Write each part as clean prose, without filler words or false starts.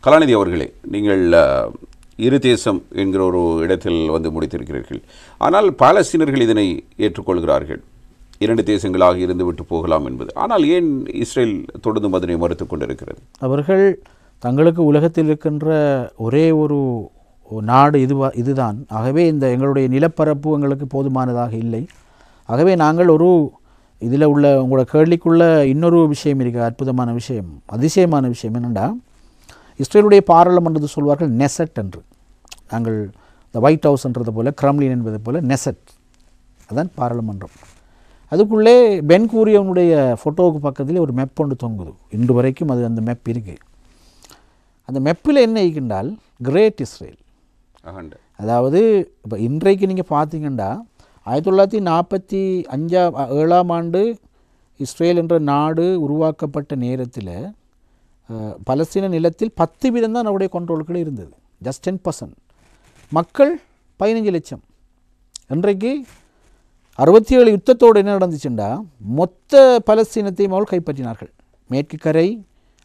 கலாநிதி அவர்களே, நீங்கள் இரு தேசம் என்கிற ஒரு இடத்தில் வந்து முடித்திருக்கிறீர்கள். ஆனால் பாலஸ்தீனர்கள் இதனை ஏற்றுக்கொள்கிறார்கள், இரண்டு தேசங்களாக இருந்து விட்டு போகலாம் என்பது. ஆனால் ஏன் இஸ்ரேல் தொடர்ந்து அதனை மறுத்துக் கொண்டிருக்கிறது? அவர்கள் தங்களுக்கு உலகத்தில் இருக்கின்ற ஒரே ஒரு நாடு இதுதான். ஆகவே இந்த எங்களுடைய நிலப்பரப்பு எங்களுக்கு போதுமானதாக இல்லை. ஆகவே நாங்கள் ஒரு இதில் உள்ள உங்களோட கேள்விக்குள்ள இன்னொரு விஷயம் இருக்குது, அற்புதமான விஷயம், அதிசயமான விஷயம் என்னென்னா, இஸ்ரேலுடைய பாராளுமன்றத்தை சொல்வார்கள் நெசட் என்று. நாங்கள் இந்த ஒயிட் ஹவுஸ்ன்றது போல், கிரம்லின் என்பது போல் நெசட், அதுதான் பாராளுமன்றம். அதுக்குள்ளே பென் கூரியனுடைய ஃபோட்டோவுக்கு பக்கத்தில் ஒரு மெப் ஒன்று தொங்குது. இன்று வரைக்கும் அது அந்த மெப் இருக்குது. அந்த மெப்பில் என்ன இருக்கின்றால் கிரேட் இஸ்ரேல். அதாவது இப்போ இன்றைக்கு நீங்கள் பார்த்தீங்கன்னா 1947 இஸ்ரேல் என்ற நாடு உருவாக்கப்பட்ட நேரத்தில் பலஸ்தீன நிலத்தில் 10% தான் அவருடைய கண்ட்ரோலுக்குள்ளே இருந்தது. ஜஸ்ட் 10%. மக்கள் 15 லட்சம். இன்றைக்கு 67 யுத்தத்தோடு என்ன நடந்துச்சுண்டா, மொத்த பலஸ்தீனத்தையும் அவர்கள் கைப்பற்றினார்கள். மேற்கு கரை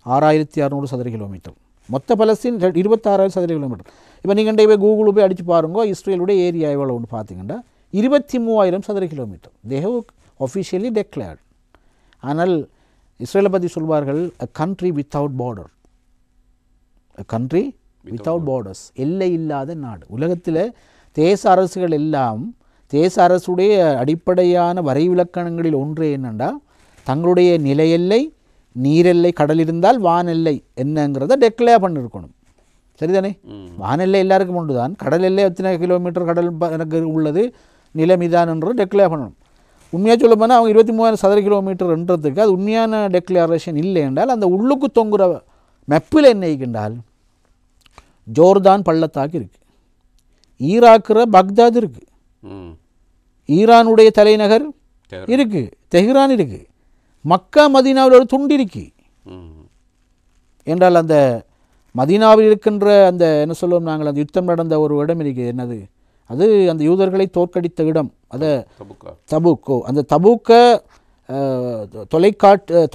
6600 சதுர கிலோமீட்டர், மொத்த பலஸ்தீன் 26,000 சதுர கிலோமீட்டர். இப்போ நீங்கள் போய் கூகுளில் போய் அடித்து பாருங்க, இஸ்ரேலுடைய ஏரியா எவ்வளோ ஒன்று பார்த்தீங்கன்னா 23,000 சதுர kilometre. They have officially declared. ஆனால் இஸ்ரேலை பற்றி சொல்வார்கள் a country without border, a country without borders, எல்லை இல்லாத நாடு. உலகத்தில் தேச அரசுகள் எல்லாம் தேச அரசுடைய அடிப்படையான வரைவிலக்கணங்களில் ஒன்று என்னென்னா, தங்களுடைய நில எல்லை, நீரெல்லை, கடல் இருந்தால் வானெல்லை என்னங்கிறத டெக்ளேர் பண்ணியிருக்கணும். சரிதானே? வானெல்லை எல்லாருக்கும் ஒன்று தான், கடல் எல்லை எத்தனை கிலோமீட்டர் கடல் எனக்கு உள்ளது, நிலமிதான் என்று டெக்ளேர் பண்ணணும். உண்மையாக சொல்ல போனால் அவங்க 23,000 சதுர கிலோமீட்டர்ன்றதுக்கு அது உண்மையான டெக்ளரேஷன் இல்லை என்றால், அந்த உள்ளுக்கு தொங்குற மெப்பில் என்ன இருக்கின்றால் ஜோர்தான் பள்ளத்தாக்கு இருக்குது, ஈராக்கிற பக்தாத் இருக்குது, ஈரானுடைய தலைநகர் இருக்குது, தெஹ்ரான் இருக்குது, மக்கா மதீனாவில் ஒரு துண்டு இருக்கு என்றால், அந்த மதீனாவில் இருக்கின்ற அந்த என்ன சொல்லுவோம் நாங்கள், அந்த யுத்தம் நடந்த ஒரு இடம் இருக்குது. என்னது அது? அந்த யூதர்களை தோற்கடித்த இடம், அதை தபூக்கோ. அந்த தபூக்கை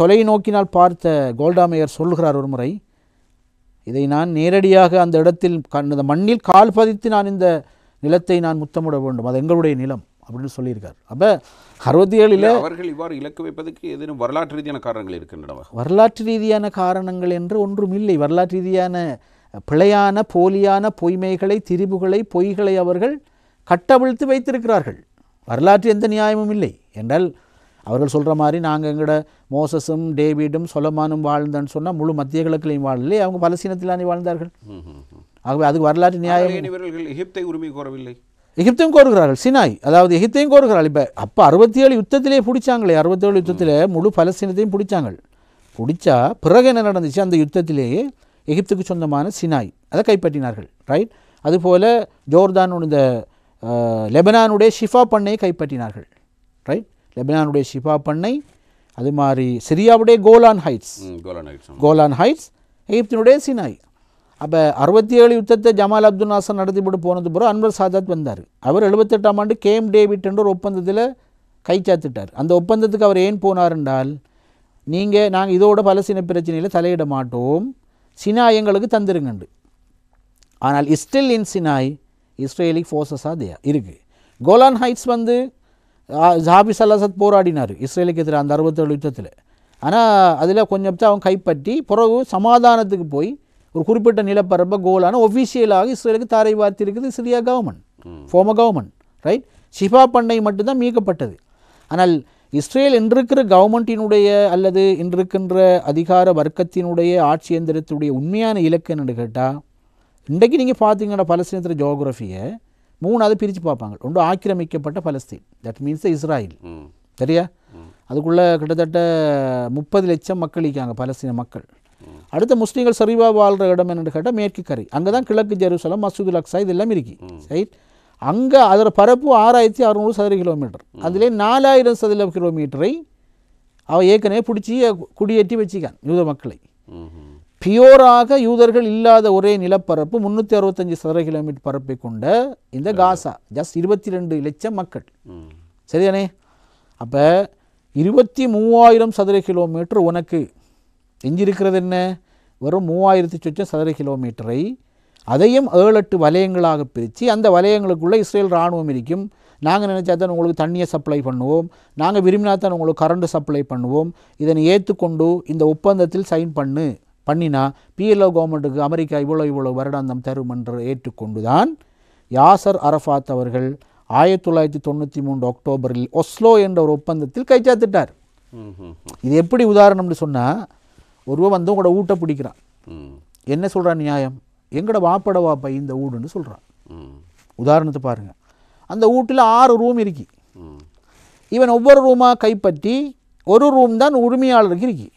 தொலைநோக்கினால் பார்த்த கோல்டாமேயர் சொல்கிறார் ஒரு முறை, இதை நான் நேரடியாக அந்த இடத்தில் அந்த மண்ணில் கால் பதித்து நான் இந்த நிலத்தை நான் முத்தமிட வேண்டும், அது எங்களுடைய நிலம் அப்படின்னு சொல்லியிருக்கார். அப்போ 67 அவர்கள் இவ்வாறு இலக்கு வைப்பதற்கு ஏதேனும் வரலாற்று ரீதியான காரணங்கள் இருக்கின்றன? வரலாற்று ரீதியான காரணங்கள் என்று ஒன்றும் இல்லை. வரலாற்று ரீதியான பிழையான போலியான பொய்மைகளை, திரிபுகளை, பொய்களை அவர்கள் கட்டவிழ்த்து வைத்திருக்கிறார்கள். வரலாற்று எந்த நியாயமும் இல்லை என்றால், அவர்கள் சொல்கிற மாதிரி நாங்கள் எங்களோட மோசஸும் டேவிடும் சொலமானும் வாழ்ந்தான்னு சொன்னால் முழு மத்திய கிழக்கிலையும் வாழலை, அவங்க பலஸ்தீனத்திலானே வாழ்ந்தார்கள். ஆகவே அதுக்கு வரலாற்று நியாயம். இவர்கள் எகிப்தை உரிமை கோரவில்லை, எகிப்தையும் கோருகிறார்கள், சினாய், அதாவது எகிப்தையும் கோருகிறார்கள். இப்போ அப்போ 67 யுத்தத்திலே பிடிச்சாங்களே, 67 யுத்தத்தில் முழு பலஸ்தீனத்தையும் பிடிச்சாங்க. பிடிச்சா பிறகு என்ன நடந்துச்சு, அந்த யுத்தத்திலேயே எகிப்துக்கு சொந்தமான சினாய் அதை கைப்பற்றினார்கள். ரைட். அதுபோல் ஜோர்தான் இந்த லெபனானுடைய ஷிஃபா பண்ணையை கைப்பற்றினார்கள். ரைட். லெபனானுடைய ஷிஃபா பண்ணை, அது மாதிரி சிரியாவுடைய கோலான் ஹைட்ஸ், எகிப்தினுடைய சினாய். அப்போ 67 யுத்தத்தை ஜமால் அப்துல் நாசர் நடத்திவிட்டு போனது பிறகு அன்வர் சாதாத் வந்தார். அவர் 78ஆம் ஆண்டு கேம் டேவிட் என்ற ஒரு ஒப்பந்தத்தில் கைச்சாத்திட்டார். அந்த ஒப்பந்தத்துக்கு அவர் ஏன் போனார் என்றால், நாங்கள் இதோட பலஸ்தீன பிரச்சனையில் தலையிட மாட்டோம், சினாய் எங்களுக்கு தந்துருங்கண்டு. ஆனால் ஸ்டில் இன் சினாய் இஸ்ரேலிக் ஃபோர்ஸஸாக இருக்குது. கோலான் ஹைட்ஸ் வந்து ஹாபிஸ் அல்-அசத் போராடினார் இஸ்ரேலுக்கு எதிராக அந்த 67 யுத்தத்தில். ஆனால் அதில் கொஞ்சம் அவங்க கைப்பற்றி பிறகு சமாதானத்துக்கு போய் ஒரு குறிப்பிட்ட நிலப்பரப்பை கோலான ஒஃபிஷியலாக இஸ்ரேலுக்கு தாரை வார்த்தி இருக்குது Syria government, former government. Right. Shebaa பண்ணை மட்டும்தான் மீட்கப்பட்டது. ஆனால் இஸ்ரேல் இன்றிருக்கிற கவர்மெண்ட்டினுடைய அல்லது இன்றிருக்கின்ற அதிகார வர்க்கத்தினுடைய ஆட்சி எந்திரத்துடைய உண்மையான இலக்கு என்னென்னு கேட்டால், இன்றைக்கு நீங்கள் பார்த்தீங்கன்னா பலஸ்தீனத்தில் ஜியோகிராஃபியை 3 பிரித்து பார்ப்பாங்க. ஒன்று ஆக்கிரமிக்கப்பட்ட பலஸ்தீன், தட் மீன்ஸ் இஸ்ராயில், சரியா? அதுக்குள்ளே கிட்டத்தட்ட 30 லட்சம் மக்கள் இருக்காங்க பலஸ்தீன மக்கள். அடுத்த முஸ்லீம்கள் சரிவாக வாழ்கிற இடம் என்னென்னு கேட்டால் மேற்கு கரை, அங்கே தான் கிழக்கு ஜெருசலம், மசூதுல் அக்ஸா இதெல்லாம் இருக்கு. ரைட். அங்கே அதோட பரப்பு 6,600 சதுர கிலோமீட்டர். அதிலே 4,000 சதுர கிலோமீட்டரை அவள் ஏற்கனவே பிடிச்சி குடியேற்றி வச்சுக்கான் யூத மக்களை. பியோராக யூதர்கள் இல்லாத ஒரே நிலப்பரப்பு 365 சதுர கிலோமீட்டர் பரப்பை கொண்ட இந்த காசா, ஜஸ்ட் 22 லட்சம் மக்கள். சரிதானே? அப்போ 23,000 சதுர கிலோமீட்டர் உனக்கு எஞ்சிருக்கிறது என்ன? வெறும் 3000 சொச்சம் சதுர கிலோமீட்டரை அதையும் 7-8 வலயங்களாக பிரித்து அந்த வலயங்களுக்குள்ளே இஸ்ரேல் இராணுவம் இருக்கும். நாங்கள் நினச்சா தான் உங்களுக்கு தண்ணியை சப்ளை பண்ணுவோம், நாங்கள் விரும்பினா தான் உங்களுக்கு கரண்ட் சப்ளை பண்ணுவோம், இதனை ஏற்றுக்கொண்டு இந்த ஒப்பந்தத்தில் சைன் பண்ணினா PLO கவர்மெண்ட்டுக்கு அமெரிக்கா இவ்வளோ வருடாந்தம் தரும் என்று ஏற்றுக்கொண்டு தான் யாசர் அரஃபாத் அவர்கள் 1993 அக்டோபரில் ஒஸ்லோ என்ற ஒரு ஒப்பந்தத்தில் கைச்சாத்திட்டார். இது எப்படி உதாரணம்னு சொன்னால், ஒருவன் வந்து உங்களோட வீட்டை பிடிக்கிறான், என்ன சொல்கிறான் நியாயம், எங்கட வாப்பா இந்த வீடுன்னு சொல்கிறான். உதாரணத்தை பாருங்கள், அந்த வீட்டில் 6 ரூம் இருக்கு, இவன் ஒவ்வொரு ரூமாக கைப்பற்றி ஒரு ரூம் தான் உரிமையாளருக்கு இருக்கு.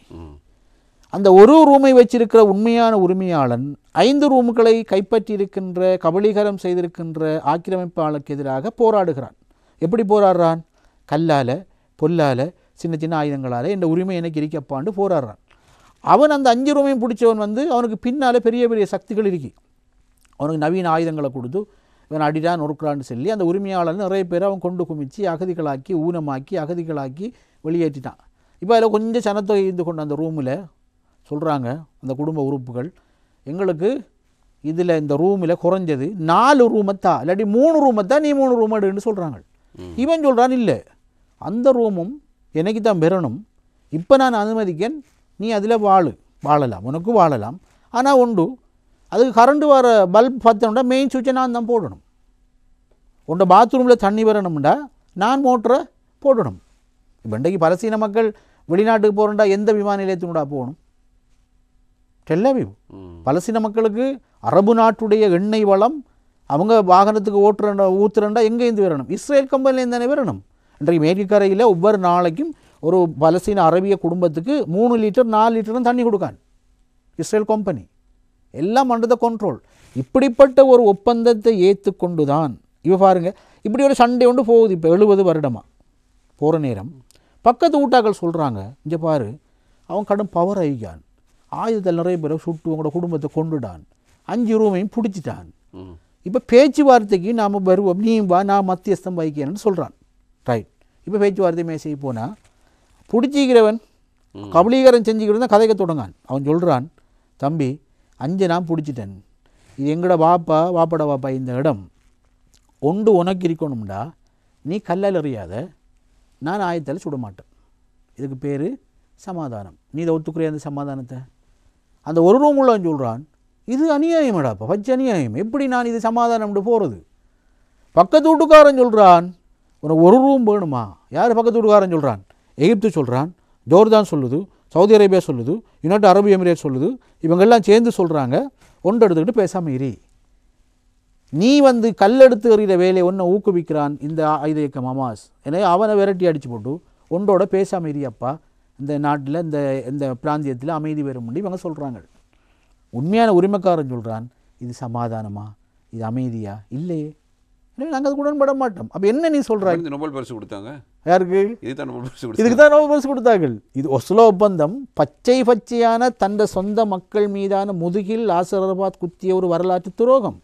அந்த ஒரு ரூமை வச்சிருக்கிற உண்மையான உரிமையாளன் 5 ரூம்களை கைப்பற்றி இருக்கின்ற கபலீகரம் செய்திருக்கின்ற ஆக்கிரமிப்பாளருக்கு எதிராக போராடுகிறான். எப்படி போராடுறான்? கல்லால், பொல்லால், சின்ன சின்ன ஆயுதங்களால் இந்த உரிமை எனக்கு இருக்கப்பான்னு போராடுறான். அவன் அந்த 5 ரூமையும் பிடிச்சவன் வந்து அவனுக்கு பின்னால் பெரிய பெரிய சக்திகள் இருக்கு, அவனுக்கு நவீன ஆயுதங்களை கொடுத்து இவன் அடிடான் நொறுக்கிறான்னு சொல்லி அந்த உரிமையாளர் நிறைய பேர் அவன் கொண்டு குமிச்சு அகதிகளாக்கி ஊனமாக்கி அகதிகளாக்கி வெளியேற்றிட்டான். இப்போ அதில் கொஞ்சம் சனத்தை இருந்து கொண்டு அந்த ரூமில் சொல்கிறாங்க அந்த குடும்ப உறுப்புகள், எங்களுக்கு இதில் இந்த ரூமில் குறைஞ்சது 4 ரூமைத்தான், இல்லாட்டி 3 ரூமைத்தான், நீ 3 ரூம் எடுன்னு சொல்கிறாங்க. இவன் சொல்கிறான், இல்லை அந்த ரூமும் எனக்கு தான் பெறணும், இப்போ நான் அனுமதிக்கேன், நீ அதில் வாழலாம், உனக்கு வாழலாம், ஆனால் உண்டு அதுக்கு கரண்ட் வர பல்ப் பார்த்தோம்னா மெயின் சுவிட்சை நான் தான் போடணும், உண்ட பாத்ரூமில் தண்ணி வரணும்டா நான் மோட்டரை போடணும். இப்போ இன்றைக்கு பலஸ்தீன மக்கள் வெளிநாட்டுக்கு போகிறோம்டா எந்த விமான நிலையத்தினுடா போகணும்? டெல்-அவிவ். பலஸ்தீன மக்களுக்கு அரபு நாட்டுடைய எண்ணெய் வளம் அவங்க வாகனத்துக்கு ஊற்றுறண்டா எங்கேருந்து வரணும்? இஸ்ரேல் கம்பெனிலேருந்து தானே வரணும். இன்றைக்கு மேற்குக்கரையில் ஒவ்வொரு நாளைக்கும் ஒரு பலஸ்தீன அரபிய குடும்பத்துக்கு 3 லிட்டர் 4 லிட்டரும் தண்ணி கொடுக்கான் இஸ்ரேல் கம்பெனி. எல்லாம் அண்டர் த கண்ட்ரோல். இப்படிப்பட்ட ஒரு ஒப்பந்தத்தை ஏற்றுக்கொண்டு தான் இவ பாருங்க, இப்படி ஒரு சண்டை ஒன்று போகுது. இப்போ 70 வருடமாக போகிற நேரம் பக்கத்து ஊட்டாக்கள் சொல்கிறாங்க, இங்கே பாரு அவன் கடும் பவர் ஆகிக்கான், ஆயுதத்தில் நிறைய பேரை சுட்டு உங்களோட குடும்பத்தை கொண்டுடான், 5 ரூமையும் பிடிச்சிட்டான், இப்போ பேச்சுவார்த்தைக்கு நாம் வருவோம், நீ வா நான் மத்தியஸ்தம் வைக்கிறேன்னு சொல்கிறான். ரைட், இப்போ பேச்சுவார்த்தை மேசைக்கு போனால் பிடிச்சிக்கிறவன் கபலீகரம் செஞ்சுக்கிட்டு தான் கதைக்க தொடங்கான். அவன் சொல்கிறான், தம்பி 5 நான் பிடிச்சிட்டேன், இது எங்கட வாப்பட வாப்பா இந்த இடம் ஒன்று உனக்கு இருக்கணும்டா, நீ கல்லால் எறியாத, நான் ஆயத்தால் சுட மாட்டேன், இதுக்கு பேர் சமாதானம், நீ இதை ஒத்துக்குறிய அந்த சமாதானத்தை? அந்த ஒரு ரூம் உள்ளவன் சொல்கிறான், இது அநியாயமாடாப்பா, பச்சை அநியாயம், எப்படி நான் இது சமாதானம்னு போகிறது? பக்கத்து வீட்டுக்காரன் சொல்கிறான், உனக்கு ஒரு ரூம் வேணுமா? யார் பக்கத்து வீட்டுக்காரன் சொல்கிறான்? எகிப்து சொல்கிறான், ஜோர்தான் சொல்லுது, சவுதி அரேபியா சொல்லுது, யுனைடெட் அரபு எமிரேட் சொல்லுது, இவங்கெல்லாம் சேர்ந்து சொல்கிறாங்க, ஒன்று எடுத்துக்கிட்டு பேசாமல் இரு. நீ வந்து கல்லெடுத்து எறிகிற வேலையை ஒன்றை ஊக்குவிக்கிறான் இந்த ஆயுத இயக்கம் ஹமாஸ், எனவே அவனை விரட்டி அடித்து போட்டு ஒன்றோட பேசாமல் இரியாப்பா, இந்த நாட்டில் இந்த பிராந்தியத்தில் அமைதி வரும்னு இவங்க சொல்கிறாங்க. உண்மையான உரிமைக்காரன் சொல்கிறான், இது சமாதானமா, இது அமைதியா? இல்லையே, எனவே நாங்கள் அதுக்கு உடன்பட மாட்டோம். அப்போ என்ன நீ சொல்கிறாங்க? நோபல் பரிசு கொடுத்தாங்க யாருக்கு? இதுக்கு தான் நோபல் பரிசு கொடுத்தாங்க. இது ஒஸ்லோ ஒப்பந்தம் பச்சையான தந்த சொந்த மக்கள் மீதான முதுகில் யாசர் அரஃபாத் குத்திய ஒரு வரலாற்று துரோகம்.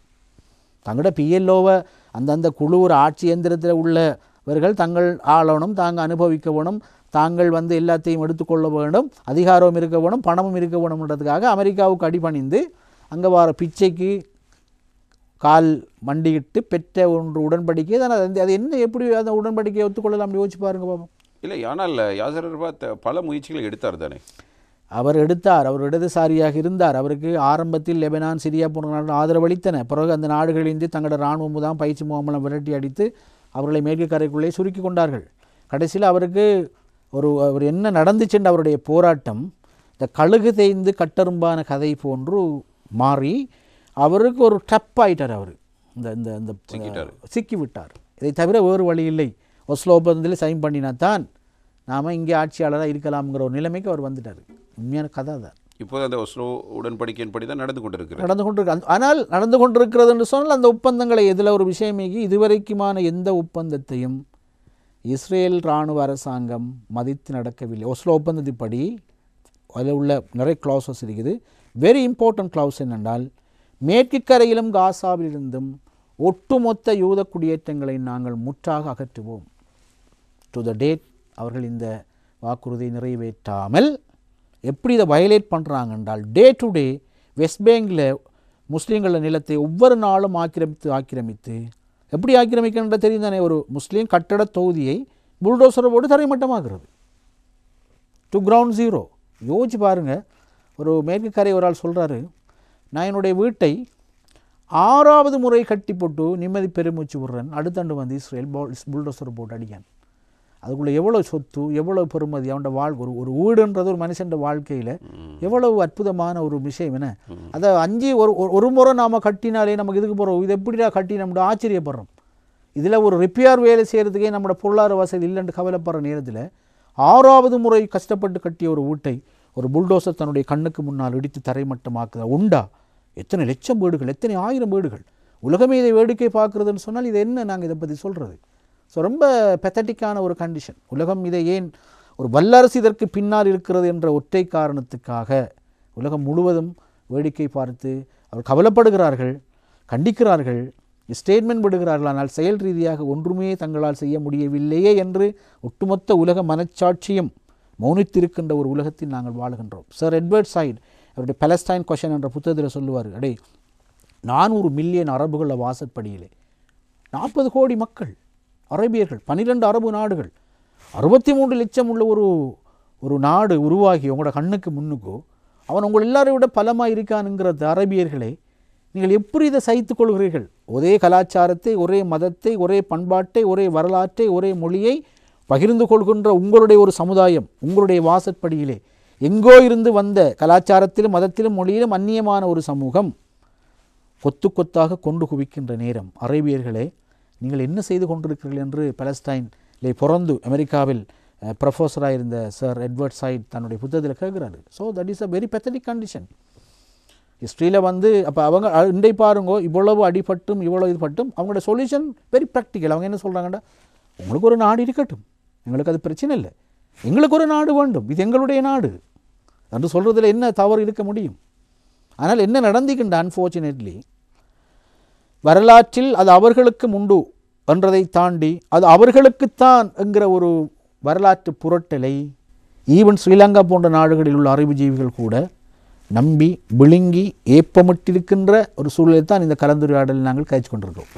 தங்களோட PLOவை அந்தந்த குழு ஒரு ஆட்சி இயந்திரத்தில் உள்ளவர்கள் தங்கள் ஆளணும், தாங்கள் அனுபவிக்க வேணும், தாங்கள் வந்து எல்லாத்தையும் எடுத்துக்கொள்ள வேண்டும், அதிகாரம் இருக்க வேணும், பணமும் இருக்க வேணும்ன்றதுக்காக அமெரிக்காவுக்கு அடிபணிந்து அங்கே வர பிச்சைக்கு கால் மண்டிக்கிட்டு பெற்ற ஒன்று உடன்படிக்கை தான். அது என்ன, எப்படி அந்த உடன்படிக்கையை ஒத்துக்கொள்ளலாம் அப்படி யோசிச்சு பாருங்க பாப்போம். இல்லை, ஆனால் யாசர் அரஃபாத் பல முயற்சிகளை எடுத்தார் தானே? அவர் எடுத்தார், அவர் இடதுசாரியாக இருந்தார், அவருக்கு ஆரம்பத்தில் லெபனான், சிரியா போன்ற நாடுகள் ஆதரவளித்தன. பிறகு அந்த நாடுகளின்றி தங்களோட இராணுவம் தான் பயிற்சி முகாமெல்லாம் விரட்டி அடித்து அவர்களை மேற்கு கரைக்குள்ளே சுருக்கி கொண்டார்கள். கடைசியில் அவருக்கு அவர் என்ன நடந்துச்சுன்னு அவருடைய போராட்டம் இந்த கழுகு தேய்ந்து கட்டரும்பான கதை போன்று மாறி அவருக்கு ஒரு டப் ஆயிட்டார். அவர் இந்த சிக்கி விட்டார். இதை தவிர வேறு வழி இல்லை. ஒஸ்லோ ஒப்பந்தத்தில் சைன் பண்ணினா தான் நாம் இங்கே ஆட்சியாளராக இருக்கலாம்ங்கிற ஒரு நிலைமைக்கு அவர் வந்துட்டார். உண்மையான கதை தான். இப்போது அந்த ஒஸ்லோ உடன்படிக்கையின்படி தான் நடந்து கொண்டிருக்கு. ஆனால் நடந்து கொண்டிருக்கிறது என்று சொன்னால் அந்த ஒப்பந்தங்களை இதில் ஒரு விஷயமேகி இதுவரைக்குமான எந்த ஒப்பந்தத்தையும் இஸ்ரேல் இராணுவ அரசாங்கம் மதித்து நடக்கவில்லை. ஒஸ்லோ ஒப்பந்தத்தின்படி அதில் உள்ள நிறைய கிளாஸஸ் இருக்குது. வெரி இம்பார்ட்டன்ட் கிளாஸ் என்னென்றால், மேற்கு கரையிலும் காசாவிலிருந்தும் ஒட்டுமொத்த யூத குடியேற்றங்களை நாங்கள் முற்றாக அகற்றுவோம். டு த டேட் அவர்கள் இந்த வாக்குறுதியை நிறைவேற்றாமல் எப்படி இதை வயலேட் பண்ணுறாங்க என்றால் டே டு டே வெஸ்ட் பேங்கில் முஸ்லீம்கள நிலத்தை ஒவ்வொரு நாளும் ஆக்கிரமித்து எப்படி ஆக்கிரமிக்கின்ற தெரியும் தானே, ஒரு முஸ்லீம் கட்டட தொகுதியை புல்டோசரை போட்டு தரைமட்டமாகிறது, டு கிரவுண்ட் ஜீரோ. யோசிச்சு பாருங்கள். ஒரு மேற்கு கரை ஒரு ஆள் சொல்கிறாரு, நான் என்னுடைய வீட்டை 6வது முறை கட்டி போட்டு நிம்மதி பெருமூச்சு விடுறேன், அடுத்தாண்டு வந்து இஸ்ரேல் புல்டோசரை போட்டு அடிக்கான். அதுக்குள்ளே எவ்வளோ சொத்து, எவ்வளோ பெருமதி, அவனோட ஒரு வீடுன்றது ஒரு மனுஷன் வாழ்க்கையில் எவ்வளவு அற்புதமான ஒரு விஷயம். என்ன அதை ஒரு முறை நாம் கட்டினாலே நமக்கு இதுக்கு போகிறோம், இது எப்படிடா கட்டி நம்ம ஆச்சரியப்படுறோம். இதில் ஒரு ரிப்பேர் வேலை செய்கிறதுக்கே நம்மளோட பொருளாதார வசதி இல்லைன்னு கவலைப்படுற நேரத்தில் 6வது முறை கஷ்டப்பட்டு கட்டிய ஒரு வீட்டை ஒரு புல்டோசர் தன்னுடைய கண்ணுக்கு முன்னால் இடித்து தரைமட்டமாக்குதா உண்டா? எத்தனை லட்சம் வீடுகள், எத்தனை ஆயிரம் வீடுகள், உலகமே இதை வேடிக்கை பார்க்குறதுன்னு சொன்னால் இது என்ன நாங்கள் இதை பற்றி சொல்கிறது? ஸோ ரொம்ப பெத்தட்டிக்கான ஒரு கண்டிஷன். உலகம் இதை ஏன் ஒரு வல்லரசு இதற்கு பின்னால் இருக்கிறது என்ற ஒற்றை காரணத்துக்காக உலகம் முழுவதும் வேடிக்கை பார்த்து அவர் கவலைப்படுகிறார்கள், கண்டிக்கிறார்கள், ஸ்டேட்மெண்ட் விடுகிறார்கள். ஆனால் செயல் ரீதியாக ஒன்றுமே தங்களால் செய்ய முடியவில்லையே என்று ஒட்டுமொத்த உலக மனச்சாட்சியம் மௌனித்திருக்கின்ற ஒரு உலகத்தில் நாங்கள் வாழுகின்றோம். சர் எட்வர்ட் சைட் அவருடைய பாலஸ்டைன் கொஷன் என்ற புத்தகத்தில் சொல்லுவார், 400 மில்லியன் அரபுகள வாசற்படியிலே 40 கோடி மக்கள் அரேபியர்கள், 12 அரபு நாடுகள், 63 லட்சம் உள்ள ஒரு நாடு உருவாகி உங்களோட கண்ணுக்கு முன்னுக்கோ அவன் உங்கள் எல்லாரை விட பலமாக இருக்கானுங்கிறது அரேபியர்களே, நீங்கள் எப்படி இதை சகித்து கொள்கிறீர்கள்? ஒரே கலாச்சாரத்தை, ஒரே மதத்தை, ஒரே பண்பாட்டை, ஒரே வரலாற்றை, ஒரே மொழியை பகிர்ந்து கொள்கின்ற உங்களுடைய ஒரு சமுதாயம் உங்களுடைய வாசற்படியிலே எங்கோ இருந்து வந்த கலாச்சாரத்திலும் மதத்திலும் மொழியிலும் அந்நியமான ஒரு சமூகம் கொத்து கொத்தாக கொண்டு குவிக்கின்ற நேரம் அரேபியர்களே நீங்கள் என்ன செய்து கொண்டிருக்கிறீர்கள் என்று பாலஸ்டைனிலே பிறந்து அமெரிக்காவில் ப்ரொஃபஸராக இருந்த சர் எட்வர்ட் சைட் தன்னுடைய புத்தகத்தில் கேட்குறாரு. So that is a very pathetic condition. ஹிஸ்ட்ரியில் அப்போ அவங்க இண்டை பாருங்கோ, இவ்வளவு அடிபட்டும் இவ்வளோ இது பட்டும் அவங்களோட சொல்யூஷன் வெரி ப்ராக்டிக்கல். அவங்க என்ன சொல்கிறாங்கடா, உங்களுக்கு ஒரு நாடு இருக்கட்டும், எங்களுக்கு அது பிரச்சனை இல்லை, எங்களுக்கு ஒரு நாடு வேண்டும், இது எங்களுடைய நாடு என்று சொல்கிறதுல என்ன தவறு இருக்க முடியும்? ஆனால் என்ன நடந்துக்கின்ற அன்ஃபார்ச்சுனேட்லி வரலாற்றில் அது அவர்களுக்கு உண்டு என்றதை தாண்டி அது அவர்களுக்குத்தான் என்கிற ஒரு வரலாற்று புரட்டலை ஈவன் ஸ்ரீலங்கா போன்ற நாடுகளில் உள்ள அறிவுஜீவிகள் கூட நம்பி விழுங்கி ஏப்பமிட்டிருக்கின்ற ஒரு சூழலை தான் இந்த கலந்துரையாடலில் நாங்கள் கழிச்சு கொண்டிருக்கிறோம்.